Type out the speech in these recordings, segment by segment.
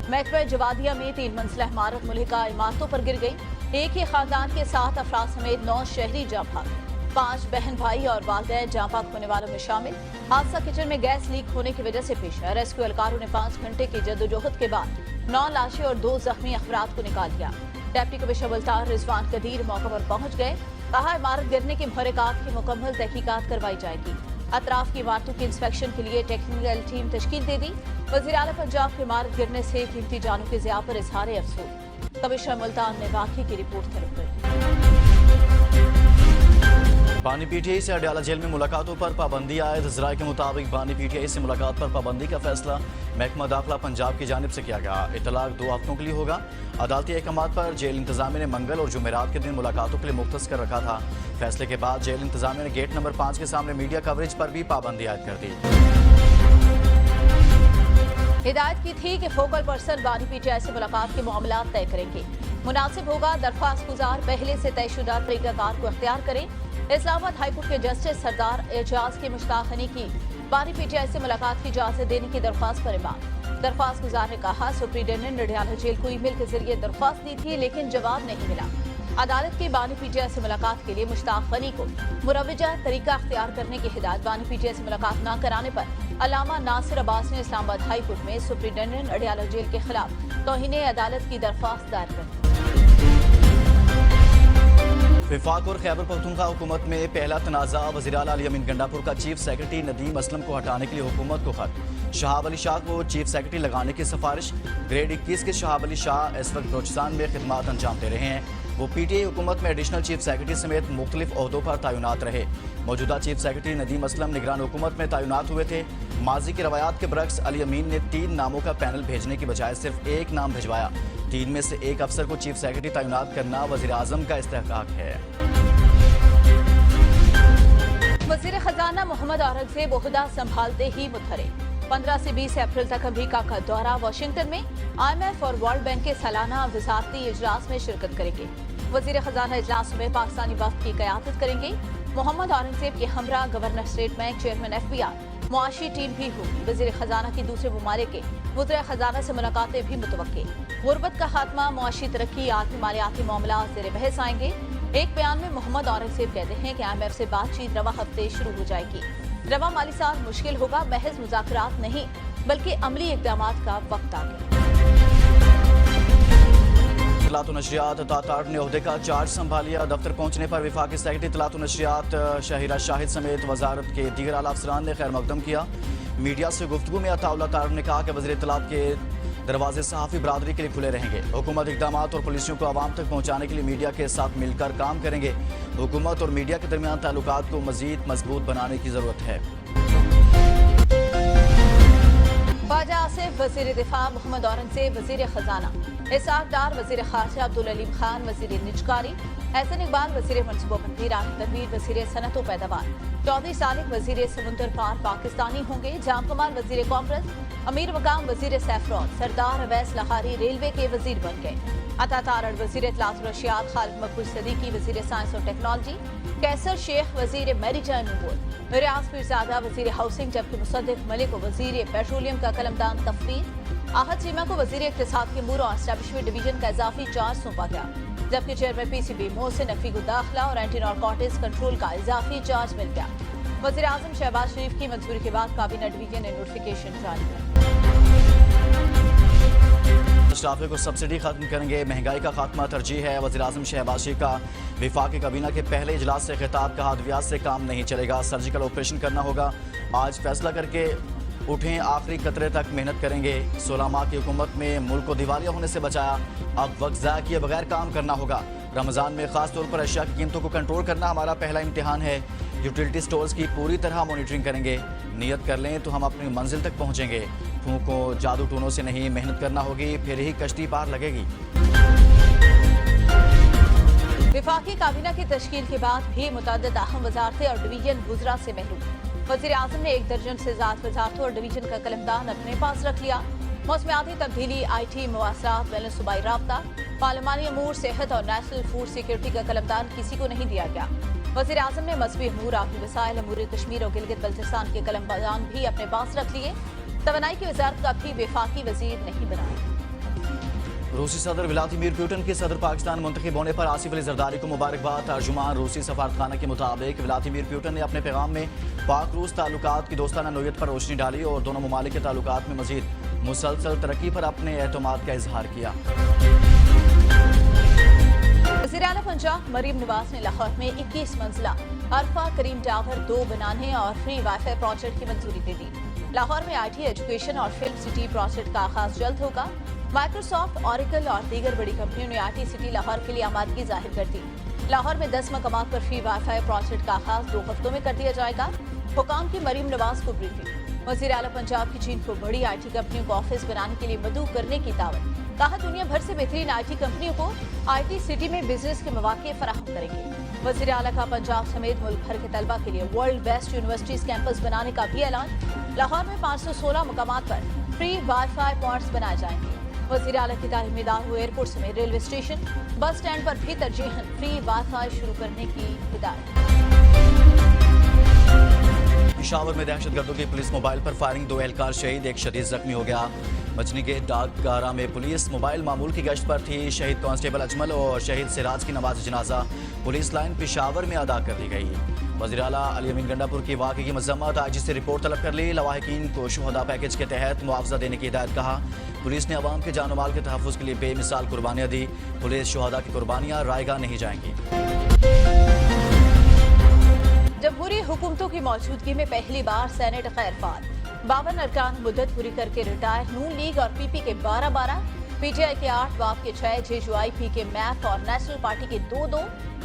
महकमा जवादिया में 3 मंजिला इमारत मुल्हिका इमारतों पर गिर गई। एक ही खानदान के 7 अफराद समेत 9 शहरी जाँ भाग, 5 बहन भाई और वालिदैन जाँ भाग होने वालों में शामिल। हादसा किचन में गैस लीक होने की वजह से पेश आया। रेस्क्यू एहलकारों ने 5 घंटे की जद्दोजहद के बाद 9 लाशें और 2 जख्मी अफराद को निकाल लिया। डिप्टी कमिश्नर मुल्तान रिजवान कदीर मौके पर पहुंच गए। कहा, इमारत गिरने की मुहर्रिकात की मुकम्मल तहकीकात करवाई जाएगी। अतराफ की इमारतों की इंस्पेक्शन के लिए टेक्निकल टीम तश्कील दे दी। वज़ीर आला पंजाब की इमारत गिरने से कीमती जानों की ज़िया पर इजहार अफसोस। कमिश्नर मुल्तान ने वाक़े की रिपोर्ट तलब कर बानी पीटीआई से अडयाला जेल में मुलाकातों पर पाबंदी आयद। ज़राए के मुताबिक बानी पीटीआई से मुलाकात पर पाबंदी का फैसला महकमा दाखिला पंजाब की जानिब से किया गया। इतलाक 2 हफ्तों के लिए होगा। अदालती अहकामात पर जेल इंतजामिया ने मंगल और जुमेरात के दिन मुलाकातों के लिए मुख्तस कर रखा था। फैसले के बाद जेल इंतजामिया ने गेट नंबर 5 के सामने मीडिया कवरेज पर भी पाबंदी आयद कर दी। हिदायत की थी कि फोकल पर्सन बानी पीटीआई से मुलाकात के मामला तय करेंगे। मुनासिब होगा दरख्वास्त गुजार पहले से तयशुदा तरीकाकार को अख्तियार करें। इस्लामाबाद हाईकोर्ट के जस्टिस सरदार एजाज की मुश्ताक हनी की बानी पीटीआई से मुलाकात की इजाजत देने की दरख्वास्त पर ईमान। दरख्वास्त गुजार ने कहा, सुप्रीडेंटेंट अडयाला जेल को ईमेल के जरिए दरख्वास्त दी थी लेकिन जवाब नहीं मिला। अदालत की बानी पीटीआई से मुलाकात के लिए मुश्ताक हनी को मुरवजा तरीका अख्तियार करने की हिदायत। बानी पीटीआई से मुलाकात न कराने पर अल्लामा नासिर अब्बास ने इस्लामाबाद हाई कोर्ट में सुप्रीडेंटेंट अडयाला जेल के खिलाफ तौहीन अदालत की दरख्वास्त दायर कर दी। विफाक और खैबर पख्तूनख्वा हुकूमत में पहला तनाज़ा। वज़ीर आला अली अमीन गंडापुर का चीफ सेक्रेटरी नदीम असलम को हटाने के लिए हुकूमत को खत। शहाब अली शाह को चीफ सेक्रेटरी लगाने की सिफारिश। ग्रेड 21 के शहाब अली शाह इस वक्त बलोचिस्तान में खिदमात अंजाम दे रहे हैं। वो पीटीआई हुकूमत में एडिशनल चीफ सेक्रेटरी समेत मुख्तलिफ ओहदों पर तैनात रहे। मौजूदा चीफ सेक्रेटरी नदीम असलम निगरान हुकूमत में तैनात हुए थे। माजी की रवायात के बरक्स अली अमीन ने 3 नामों का पैनल भेजने की बजाय सिर्फ 1 नाम भिजवाया। 3 में से 1 अफसर को चीफ सेक्रेटरी तैनात करना वज़ीर आज़म का इस्तेहकाक है। वज़ीर खजाना मोहम्मद औरंगज़ेब ओहदा संभालते ही मुतहरे। 15 से 20 अप्रैल तक अमरीका का दौरा। वाशिंगटन में IMF और वर्ल्ड बैंक के सालाना वज़ारती इजलास में शिरकत करेंगे। वज़ीर खजाना इजलास में पाकिस्तानी वफ़द की क़यादत करेंगे। मोहम्मद औरंगज़ेब के हमरा governor state bank, chairman FBI, मुआशी टीम भी होगी। वज़ीर खजाना की दूसरे ममालिक के वज़ीर खजाना से मुलाकातें भी मुतवक्के। गुर्बत का खात्मा, मुआशी तरक्की, आर्थिक मालियाती मामला ज़ेर बहस आएंगे। एक बयान में मोहम्मद औरंगज़ेब कहते हैं कि IMF से बातचीत रवा हफ्ते शुरू हो जाएगी। रवा माली साल मुश्किल होगा, महज मुज़ाकरात नहीं बल्कि अमली इक़दामात का वक्त आ गया। इत्तलात व नशरियात तातार ने ओहदे का चार्ज संभालिया। दफ्तर पहुंचने पर वफाकी सेक्रेटरी इत्तलात व नशरियात शाहिरा शाहिद समेत वजारत के दीगर आला अफसरान ने खैर मकदम किया। मीडिया से गुफ्तगू में अताउल्लाह तारड़ ने कहा कि वज़ीर इत्तलात के दरवाजे सहाफ़ी बरादरी के लिए खुले रहेंगे। हुकूमत इक़दामात और पॉलिसियों को आवाम तक पहुँचाने के लिए मीडिया के साथ मिलकर काम करेंगे। हुकूमत और मीडिया के दरमियान ताल्लुकात को मज़ीद मजबूत बनाने की ज़रूरत है। ख्वाजा आसिफ वज़ीर दिफा, मोहम्मद औरंगज़ेब वज़ीर खजाना, इसाक डार वज़ीर खारजा, अब्दुल अलीम खान वज़ीर निजकारी, एहसन इकबाल वज़ीर मनसूबाबंदी, रानी तनवीर वज़ीर सनत व पैदावार, चौधरी सालिक वज़ीर समुंदर पार पाकिस्तानी होंगे। जाम कमाल वज़ीर कॉमर्स, अमीर मकाम वज़ीर सैफरॉन, सरदार अवैस लहारी रेलवे के वज़ीर बन गए। अता तारड़ वज़ीर इत्तलात व नशरियात, खालिद मकबूल सदीकी वज़ीर साइंस और टेक्नोलॉजी, कैसर शेख वज़ीर मैरीटाइम उमूर, रियाज पीरज़ादा वज़ीर हाउसिंग, जबकि मुसद्दिक मलिक को वज़ीर पेट्रोलियम का कलमदान तफवीज़। आहद चीमा को वज़ीर इक़्तिसाद के अमूर और एस्टैब्लिशमेंट डिवीजन का इजाफी चार्ज सौंपा गया, जबकि चेयरमैन PCB मोहसिन नकवी को दाखिला और एंटी नारकोटिक्स कंट्रोल का इजाफी चार्ज मिल गया। वज़ीर आज़म शहबाज शरीफ की मंजूरी के बाद काबीना डिवीजन ने नोटिफिकेशन जारी किया। स्टाफे को सब्सिडी खत्म करेंगे, महंगाई का खात्मा तरजीह है। वज़ीर आज़म शहबाज शरीफ का विफाकी काबीना के पहले इजलास से खिताब, कहा अद्वियात से काम नहीं चलेगा, सर्जिकल ऑपरेशन करना होगा। आज फैसला करके उठें, आखिरी कतरे तक मेहनत करेंगे। 16 माह की हुकूमत में मुल्क को दिवालिया होने से बचाया, अब वक्त ज़ाया किए बगैर काम करना होगा। रमज़ान में ख़ास तौर पर अशिया की कीमतों को कंट्रोल करना हमारा पहला इम्तिहान है। यूटिलिटी स्टोर्स की पूरी तरह मॉनिटरिंग करेंगे। नियत कर लें तो हम अपनी मंजिल तक पहुँचेंगे। फूंकों जादू टूनों से नहीं, मेहनत करना होगी, फिर ही कश्ती पार लगेगी। विफाकी काबीना की तश्कील के बाद भी मुतअद्दिद अहम वजारतें और डिवीजन गुजरा से महरूम। वज़ीर आज़म ने 1 दर्जन से ज़्यादा वजारतों और डिवीजन का कलमदान अपने पास रख लिया। मौसमियाती तब्दीली, IT, मवासलात, बैलेंस सूबाई राब्ता, पार्लिमानी अमूर, सेहत और नेशनल फूड सिक्योरिटी का कलमदान किसी को नहीं दिया गया। वज़ीर आज़म ने मजहबी अमूर, आबी वसाइल, अमूर कश्मीर और गिलगित बल्तिस्तान के कलमदान भी अपने पास रख लिए। तवानाई की वजारत का भी वफाकी वजीर नहीं बनाया। रूसी सदर व्लादिमीर पुतिन के सदर पाकिस्तान मुंतखब होने पर आसिफ अली जरदारी को मुबारकबाद। तर्जुमान रूसी सफारतखाना के मुताबिक व्लादिमीर पुतिन ने अपने पैगाम में पाक रूस ताल्लुकात की दोस्ताना नोयत पर रोशनी डाली और दोनों ममालिक के ताल्लुकात में मजीद मुसलसल तरक्की पर अपने एतमाद का इजहार किया। वज़ीर आला पंजाब मरीम नवाज ने लाहौर में 21 मंजिला अरफा करीम टावर 2 बनाने और फ्री वाईफाई प्रोजेक्ट की मंजूरी दे दी। लाहौर में IT, एजुकेशन और फिल्म सिटी प्रोजेक्ट का आगाज जल्द होगा। माइक्रोसॉफ्ट, ऑरिकल और दीगर बड़ी कंपनियों ने IT सिटी लाहौर के लिए आमादगी जाहिर कर दी। लाहौर में 10 मकामात पर फ्री वाईफाई प्रोजेक्ट का आगाज 2 हफ्तों में कर दिया जाएगा। हुकाम की मरीम नवाज को ब्रीफिंग। वज़ीर आला पंजाब की चीन को बड़ी IT कंपनियों को ऑफिस बनाने के लिए मदऊ करने की दावत। कहा दुनिया भर से बेहतरीन IT कंपनियों को IT सिटी में बिजनेस के मौके फराहम करेंगे। वज़ीर आला का पंजाब समेत मुल्क भर के तलबा के लिए वर्ल्ड बेस्ट यूनिवर्सिटीज कैंपस बनाने का भी ऐलान। लाहौर में 516 मकामात पर फ्री वाईफाई पॉइंट्स बनाए जाएंगे। वज़ीर आला की तालीमी इदारों, एयरपोर्ट समेत रेलवे स्टेशन, बस स्टैंड पर भी तरजीहन फ्री वाईफाई शुरू करने की हिदायत। पेशावर में दहशतगर्दों की पुलिस मोबाइल पर फायरिंग, 2 एहलकार शहीद, 1 शदीद जख्मी हो गया। मचनी के डाकगारा में पुलिस मोबाइल मामूल की गश्त पर थी। शहीद कांस्टेबल अजमल और शहीद सिराज की नमाज जनाजा पुलिस लाइन पेशावर में अदा कर दी गई। वज़ीर आला अली अमीन गंडापुर की वाक़े की मज़म्मत, IG से रिपोर्ट तलब कर ली। लवाहिकीन को शुहदा पैकेज के तहत मुआवजा देने की हिदायत। कहा पुलिस ने अवाम के जान माल के तहफ़्फ़ुज़ के लिए बेमिसाल कुर्बानियाँ दी। पुलिस शुहदा की कुर्बानियाँ रायगा नहीं जाएंगी। जमहूरी हुकूमतों की मौजूदगी में पहली बार सेनेट खैरफाद, 52 अरकान मुद्दत पूरी करके रिटायर। नून लीग और PP के 12-12, PTI के 8, वाप के 6, JUIP के मैप और नेशनल पार्टी के 2-2,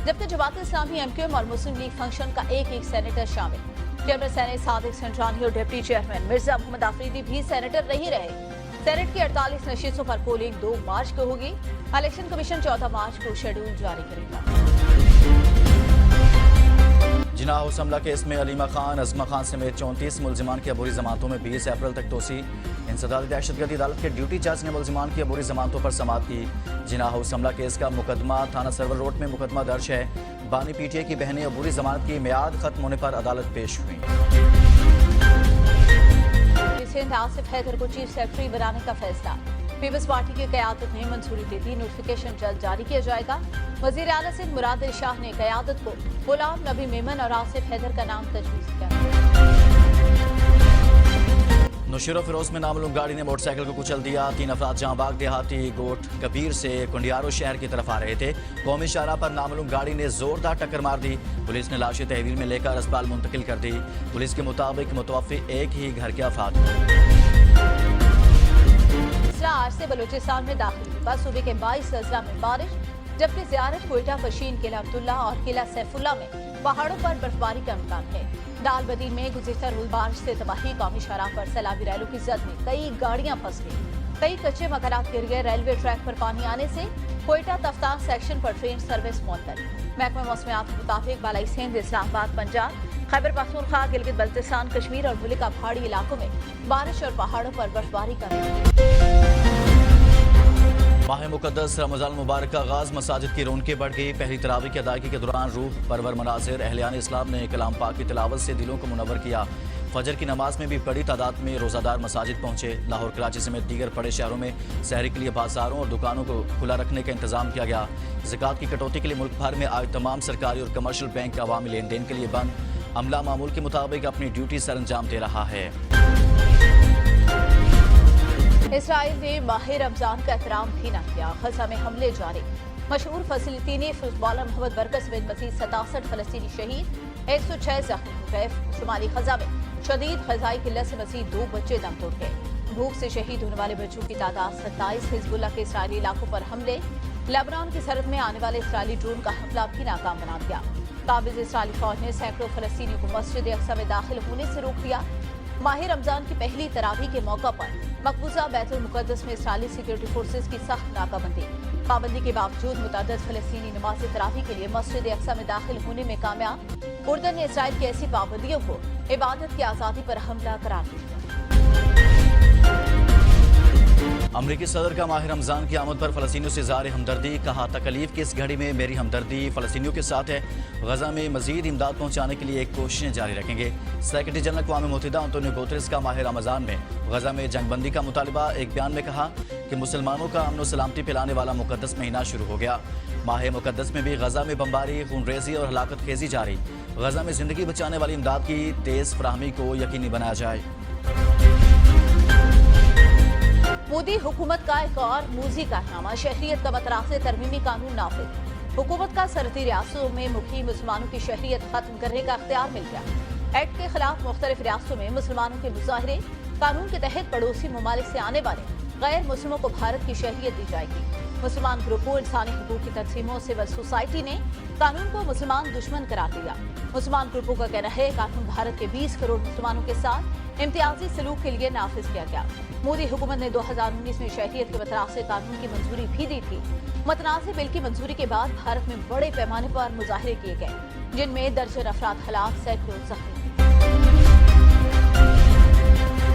जबकि जमात इस्लामी, MQM और मुस्लिम लीग फंक्शन का 1-1 सेनेटर शामिल। चेयरमैन सेनेट सादिक संजानी और डिप्टी चेयरमैन मिर्जा मोहम्मद आफरीदी भी सेनेटर नहीं रहे। सेनेट की 48 नशीसों पर पोलिंग 2 मार्च को होगी। इलेक्शन कमीशन 14 मार्च को शेड्यूल जारी करेगा। जिनाह हाउस हमला केस में अलीमा खान, अजमा खान समेत 34 मुलजिमान की अबूरी जमानतों में 20 अप्रैल तक तोसी। इंसदादी दहशतगर्दी अदालत के ड्यूटी जज ने मुलजिमान की अबूरी जमानतों पर समाअत की। जिनाह हाउस हमला केस का मुकदमा थाना सरवर रोड में मुकदमा दर्ज है। बानी PTI की बहनें अबूरी जमानत की मियाद खत्म होने पर अदालत पेश हुई। सिंध आसिफ हैदर को चीफ सेक्रेटरी बनाने का फैसला, पीपल्स पार्टी की क़यादत ने मंजूरी दे दी। नोटिफिकेशन जल्द जारी किया जाएगा। वज़ीर आला सिंध मुराद अली शाह ने क़यादत को गुलाम नबी मेमन और आसिफ हैदर का नाम तजवीज़ किया। नौशेरा फिरोज में नामालूम गाड़ी ने मोटरसाइकिल को कुचल दिया। 3 अफराद जहां बाग देहाती गोट कबीर से कुंडियारो शहर की तरफ आ रहे थे। कौमी शाहराह पर नामालूम गाड़ी ने जोरदार टक्कर मार दी। पुलिस ने लाशें तहवील में लेकर अस्पताल मुंतकिल कर दी। पुलिस के मुताबिक मुतवफ़्फ़ी एक ही घर के अफराद। आज से बलूचिस्तान में दाखिल हुई। बस सूबे के 22 अजला में बारिश, जबकि ज़ियारत कोयटा, फशीन, किला अब्दुल्ला और किला सैफुल्ला में पहाड़ों पर बर्फबारी का इम्कान है। दाल बदीन में गुज़िश्ता रोज़ बारिश से तबाही, कौमी शाहराह पर सैलाबी रैलों की जद में कई गाड़ियां फंस गई। कई कच्चे मकानात गिर गए। रेलवे ट्रैक पर पानी आने से कोयटा तफ्तार सेक्शन पर ट्रेन सर्विस मुअत्तल। महकमा मौसमियात के मुताबिक बालाई सिंध, इस्लामाबाद, पंजाब, खैबर पख्तूनख्वा, गिलगित बल्तिस्तान, कश्मीर और मुल्क का पहाड़ी इलाकों में बारिश और पहाड़ों पर बर्फबारी का माह मुकद्दस रमज़ान मुबारक का आगाज़, मसाजिद की रौनकें बढ़ गई। पहली तरावी की अदायगी के दौरान रूह परवर मनाज़िर, अहलियान इस्लाम ने कलाम पाक की तिलावत से दिलों को मुनव्वर किया। फजर की नमाज में भी बड़ी तादाद में रोज़ादार मसाजिद पहुंचे। लाहौर, कराची समेत दीगर बड़े शहरों में सहरी के लिए बाजारों और दुकानों को खुला रखने का इंतजाम किया गया। ज़कात की कटौती के लिए मुल्क भर में आज तमाम सरकारी और कमर्शियल बैंक अवामी लेन देन के लिए बंद। अमला मामूल के मुताबिक अपनी ड्यूटी सर अंजाम दे रहा है। इसराइल ने माह रमजान का एहतराम भी न किया। गजा में हमले जारी। मशहूर फलस्तीनी फुटबॉलर मोहम्मद बरकत समेत मजीद 67 फलस्तीनी शहीद, 106 जख्मी हो गए। शुमाली गजा में शदीद ग़ज़ाई किल्लत से मजीद 2 बच्चे दम तोड़ गए। भूख से शहीद होने वाले बच्चों की तादाद 27। हिजबुल्लाह के इसराइली इलाकों पर हमले। लेबनान की सरहद में आने वाले इसराइली ड्रोन का हमला भी नाकाम बना दिया। काबिज इसराइली फौज ने सैकड़ों फलस्तीनियों को मस्जिद अक्सा में दाखिल होने से रोक दिया। माह रमजान की पहली तरावी के मौका पर मकबूजा बैतुल मुकद्दस में इसराइली सिक्योरिटी फोर्सेज की सख्त नाकाबंदी। पाबंदी के बावजूद मुतअद्दिद फलस्तीनी नमाज तरावी के लिए मस्जिद अक्सा में दाखिल होने में कामयाब। उर्दन ने इसराइल की ऐसी पाबंदियों को इबादत की आज़ादी पर हमला करार दिया। अमरीकी सदर का माह रमजान की आमद पर फलस्तीनियों से इज़हार हमदर्दी। कहा तकलीफ की इस घड़ी में मेरी हमदर्दी फलस्तीनियों के साथ है। गजा में मजीद इमदाद पहुँचाने के लिए कोशिशें जारी रखेंगे। सेक्रेटरी जनरल अक़वाम मुत्तहिदा अंतोनियो गुतेरेस का माह रमजान में गजा में जंगबंदी का मुतालबा। एक बयान में कहा कि मुसलमानों का अमन सलामती पिलाने वाला मुकद्दस महीना शुरू हो गया। माह मुकद्दस में भी गजा में बमबारी, खूनरेजी और हलाकत खेजी जारी। गजा में जिंदगी बचाने वाली इमदाद की तेज फराहमी को यकीनी बनाया जाए। मोदी हुकूमत का एक और मूजी कारनामा, शहरियत का मतरासे तरमीमी कानून नाफिज। हुकूमत का सरहदी रियासतों में मुकीम मुसलमानों की शहरियत खत्म करने का अख्तियार मिल गया। एक्ट के खिलाफ मुख्तलिफ रियासतों में मुसलमानों के मुजाहरे, कानून के तहत पड़ोसी ममालिक से आने वाले गैर मुस्लिमों को भारत की शहरियत दी जाएगी। मुसलमान ग्रुपों, इंसानी हकूक की तंजीमों, सिविल सोसाइटी ने कानून को मुसलमान दुश्मन करार दिया। मुसलमान ग्रुपों का कहना है कानून भारत के 20 करोड़ मुसलमानों के साथ इम्तियाजी सलूक के लिए नाफिज किया गया। मोदी हुकूमत ने 2019 में शहरियत के मतरासे कानून की मंजूरी भी दी थी। मतनाज़े बिल की मंजूरी के बाद भारत में बड़े पैमाने पर मुजाहरे किए गए, जिनमें दर्जन अफराद हलाक, सैकड़ों जख्मी।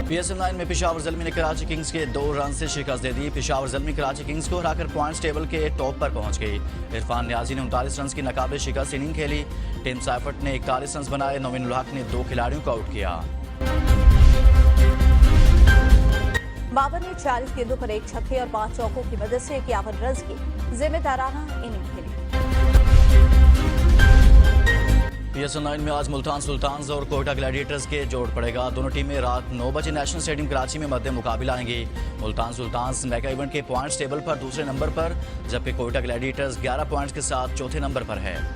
PSL 9 में पेशावर ज़ल्मी ने कराची किंग्स के 2 रन से शिकस्त दे दी। पेशावर ज़ल्मी कराची किंग्स को हराकर पॉइंट्स टेबल के टॉप पर पहुंच गई। इरफान न्याजी ने 39 रन की नाकाबिल शिकस्त इनिंग खेली। टिम साइफर्ट ने 41 रन बनाए। नवीन उल हक ने 2 खिलाड़ियों को आउट किया। बाबर ने 40 गेंदों पर 1 छक्के और 5 चौकों की मदद से 51 रन की जिम्मेदाराना इनिंग खेली। PSL 9 में आज मुल्तान सुल्तान्स और कोयटा ग्लैडिएटर्स के जोड़ पड़ेगा। दोनों टीमें रात 9 बजे नेशनल स्टेडियम कराची में मध्य मुकाबला आएंगी। मुल्तान सुल्तान्स मेगा इवेंट के पॉइंट्स टेबल पर दूसरे नंबर पर, जबकि कोयटा ग्लैडिएटर्स 11 पॉइंट्स के साथ चौथे नंबर पर है।